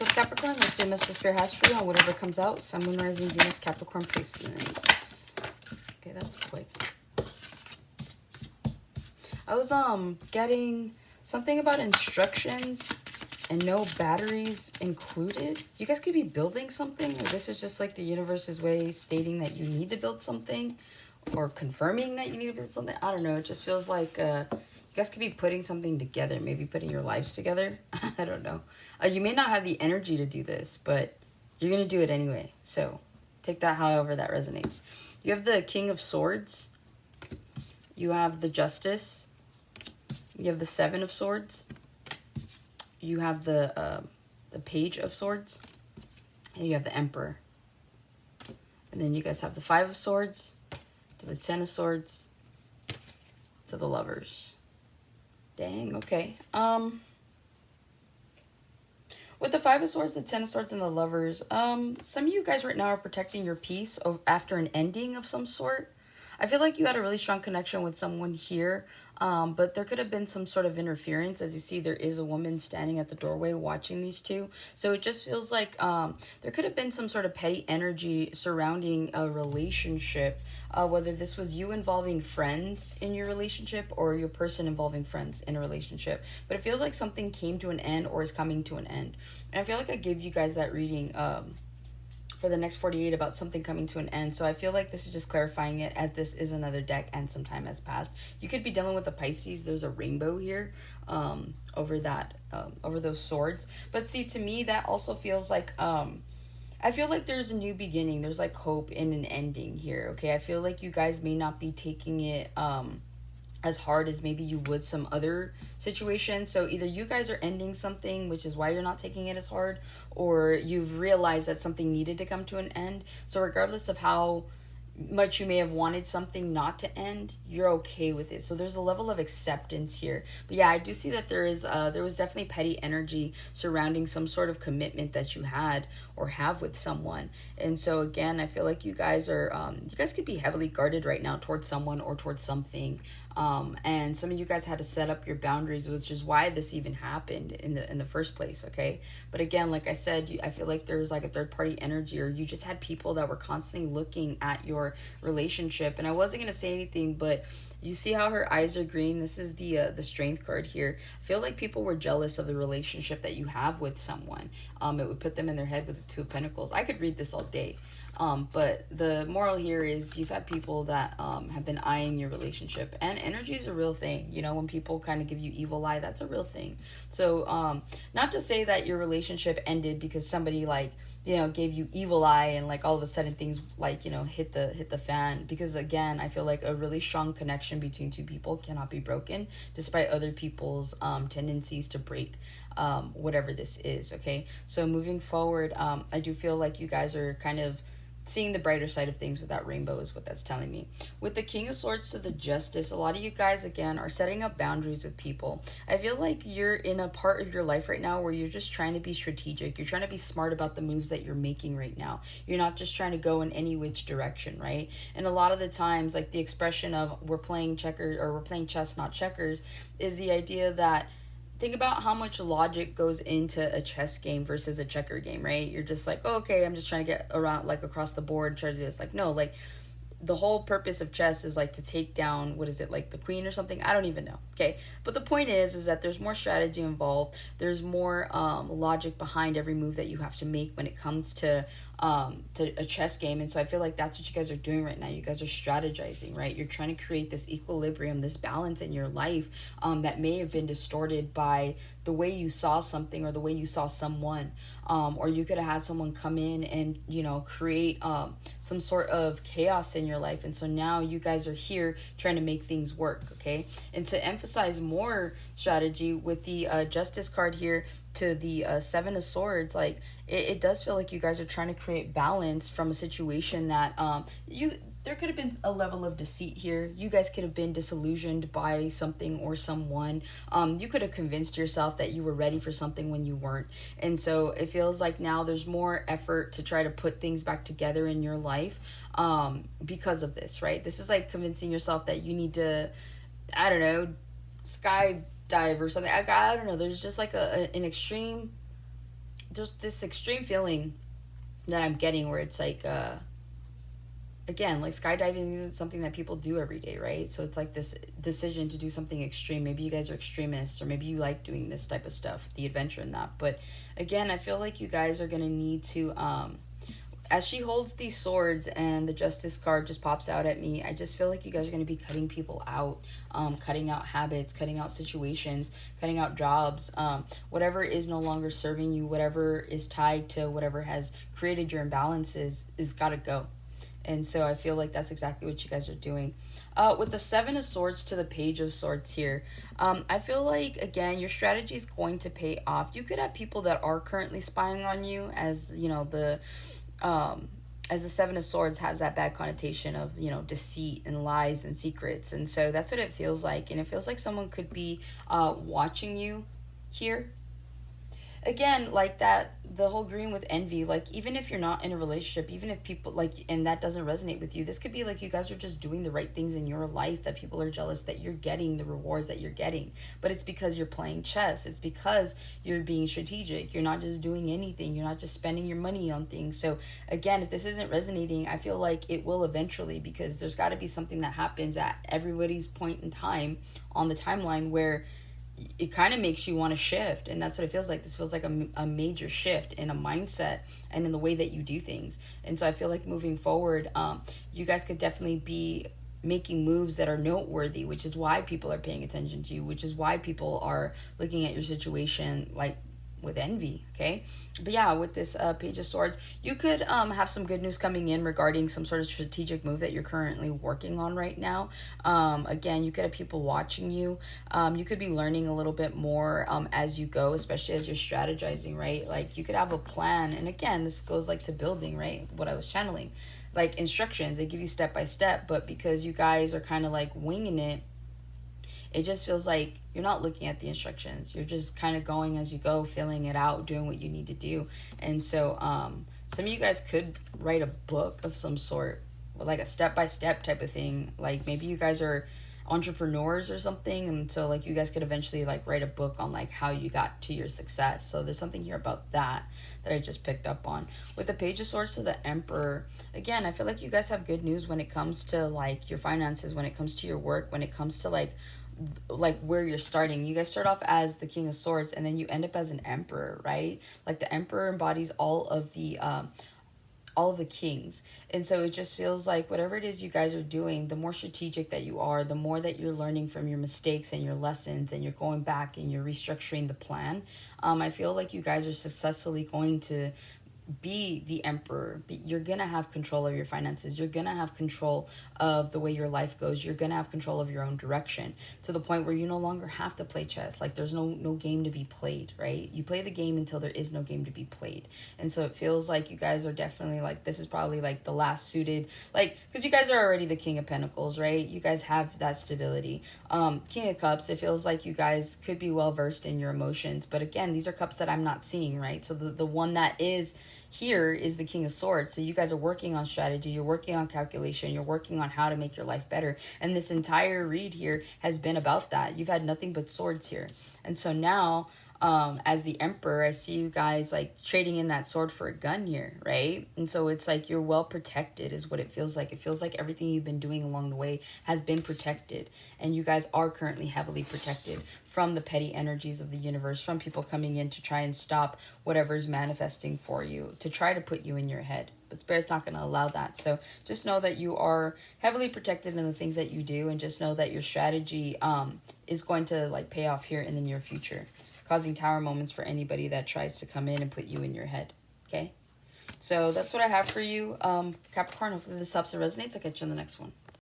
What's up, Capricorn? Let's see what Mr. Spirit has for you on whatever comes out. Sun, Moon, Rising, Venus, Capricorn placements. Okay, that's quick. I was getting something about instructions and no batteries included. You guys could be building something, or this is just like the universe's way stating that you need to build something, or confirming that you need to build something. I don't know. It just feels like you guys could be putting something together, maybe putting your lives together. I don't know. You may not have the energy to do this, but you're going to do it anyway. So take that however that resonates. You have the King of Swords. You have the Justice. You have the Seven of Swords. You have the Page of Swords. And you have the Emperor. And then you guys have the Five of Swords, to the Ten of Swords, to the Lovers. Dang, okay. With the Five of Swords, the Ten of Swords, and the Lovers, some of you guys right now are protecting your peace after an ending of some sort. I feel like you had a really strong connection with someone here, but there could have been some sort of interference. As you see, there is a woman standing at the doorway watching these two. So it just feels like there could have been some sort of petty energy surrounding a relationship, whether this was you involving friends in your relationship or your person involving friends in a relationship. But it feels like something came to an end or is coming to an end. And I feel like I gave you guys that reading for the next 48 about something coming to an end. So I feel like this is just clarifying it, as this is another deck and some time has passed. You could be dealing with a Pisces. There's a rainbow here over that, over those swords. But see, to me, that also feels like, I feel like there's a new beginning. There's like hope in an ending here, okay? I feel like you guys may not be taking it as hard as maybe you would some other situation. So either you guys are ending something, which is why you're not taking it as hard, or you've realized that something needed to come to an end. So regardless of how much you may have wanted something not to end, you're okay with it. So there's a level of acceptance here. But yeah, I do see that there was definitely petty energy surrounding some sort of commitment that you had or have with someone. And so again, I feel like you guys are you guys could be heavily guarded right now towards someone or towards something. And some of you guys had to set up your boundaries, which is why this even happened in the first place, okay? But again, like I said, I feel like there's like a third party energy, or you just had people that were constantly looking at your relationship. And I wasn't gonna say anything, but you see how her eyes are green? This is the Strength card here. I feel like people were jealous of the relationship that you have with someone. It would put them in their head with the Two of Pentacles. I could read this all day. But the moral here is you've had people that have been eyeing your relationship, and energy is a real thing. You know, when people kind of give you evil eye, that's a real thing. So not to say that your relationship ended because somebody like, you know, gave you evil eye and like all of a sudden things like, you know, hit the fan, because again, I feel like a really strong connection between two people cannot be broken despite other people's tendencies to break whatever this is, okay? So moving forward, I do feel like you guys are kind of seeing the brighter side of things with that rainbow is what that's telling me. With the King of Swords to the Justice, a lot of you guys, again, are setting up boundaries with people. I feel like you're in a part of your life right now where you're just trying to be strategic. You're trying to be smart about the moves that you're making right now. You're not just trying to go in any which direction, right? And a lot of the times, like the expression of we're playing checkers, or we're playing chess, not checkers, is the idea that think about how much logic goes into a chess game versus a checker game, right? You're just like, oh, okay, I'm just trying to get around, like across the board, try to do this. Like, no, like the whole purpose of chess is like to take down, what is it, like the queen or something? I don't even know, okay? But the point is that there's more strategy involved. There's more logic behind every move that you have to make when it comes to a chess game. And so I feel like that's what you guys are doing right now. You guys are strategizing, right? You're trying to create this equilibrium, this balance in your life that may have been distorted by the way you saw something or the way you saw someone. Or you could have had someone come in and, you know, create some sort of chaos in your life. And so now you guys are here trying to make things work, okay? And to emphasize more strategy with the Justice card here to the Seven of Swords, like it does feel like you guys are trying to create balance from a situation that there could have been a level of deceit here. You guys could have been disillusioned by something or someone. You could have convinced yourself that you were ready for something when you weren't. And so it feels like now there's more effort to try to put things back together in your life because of this, right? This is like convincing yourself that you need to, I don't know, skydive or something. I don't know. There's just like an extreme there's this extreme feeling that I'm getting where it's like, again, like skydiving isn't something that people do every day, right? So it's like this decision to do something extreme. Maybe you guys are extremists, or maybe you like doing this type of stuff, the adventure in that. But again, I feel like you guys are gonna need to, as she holds these swords and the Justice card just pops out at me, I just feel like you guys are going to be cutting people out, cutting out habits, cutting out situations, cutting out jobs, whatever is no longer serving you, whatever is tied to whatever has created your imbalances is got to go. And so I feel like that's exactly what you guys are doing. With the Seven of Swords to the Page of Swords here, I feel like, again, your strategy is going to pay off. You could have people that are currently spying on you, as, you know, as the Seven of Swords has that bad connotation of, you know, deceit and lies and secrets. And so that's what it feels like. And it feels like someone could be watching you here. Again, like that, the whole green with envy, like even if you're not in a relationship, even if people like, and that doesn't resonate with you, this could be like you guys are just doing the right things in your life, that people are jealous that you're getting the rewards that you're getting. But it's because you're playing chess. It's because you're being strategic. You're not just doing anything. You're not just spending your money on things. So again, if this isn't resonating, I feel like it will eventually, because there's got to be something that happens at everybody's point in time on the timeline where it kind of makes you want to shift. And that's what it feels like. This feels like a major shift in a mindset and in the way that you do things. And so I feel like moving forward, you guys could definitely be making moves that are noteworthy, which is why people are paying attention to you, which is why people are looking at your situation like with envy. Okay, but yeah, with this Page of Swords, you could have some good news coming in regarding some sort of strategic move that you're currently working on right now. Again, you could have people watching you. You could be learning a little bit more as you go, especially as you're strategizing, right? Like you could have a plan. And again, this goes like to building, right? What I was channeling, like instructions, they give you step by step, but because you guys are kind of like winging it, it just feels like you're not looking at the instructions. You're just kind of going as you go, filling it out, doing what you need to do. And so some of you guys could write a book of some sort, like a step-by-step type of thing. Like maybe you guys are entrepreneurs or something, and so like you guys could eventually like write a book on like how you got to your success. So there's something here about that I just picked up on. With the Page of Swords to the Emperor, again, I feel like you guys have good news when it comes to like your finances, when it comes to your work, when it comes to like where you're starting. You guys start off as the King of Swords and then you end up as an emperor, right? Like the emperor embodies all of the kings. And so it just feels like whatever it is you guys are doing, the more strategic that you are, the more that you're learning from your mistakes and your lessons, and you're going back and you're restructuring the plan. I feel like you guys are successfully going to be the emperor. You're gonna have control of your finances. You're gonna have control of the way your life goes. You're gonna have control of your own direction, to the point where you no longer have to play chess. Like there's no game to be played, right? You play the game until there is no game to be played. And so it feels like you guys are definitely like, this is probably like the last suited, like, because you guys are already the King of Pentacles, right? You guys have that stability. King of Cups, it feels like you guys could be well versed in your emotions, but again, these are cups that I'm not seeing, right? So the one that is here is the King of Swords. So you guys are working on strategy, you're working on calculation, you're working on how to make your life better. And this entire read here has been about that. You've had nothing but swords here. And so now, as the Emperor, I see you guys like trading in that sword for a gun here, right? And so it's like you're well protected is what it feels like. It feels like everything you've been doing along the way has been protected. And you guys are currently heavily protected from the petty energies of the universe, from people coming in to try and stop whatever's manifesting for you, to try to put you in your head. But Spirit's not going to allow that. So just know that you are heavily protected in the things that you do, and just know that your strategy is going to like pay off here in the near future, causing tower moments for anybody that tries to come in and put you in your head. Okay? So that's what I have for you, Capricorn. Hopefully this helps and resonates. I'll catch you in the next one.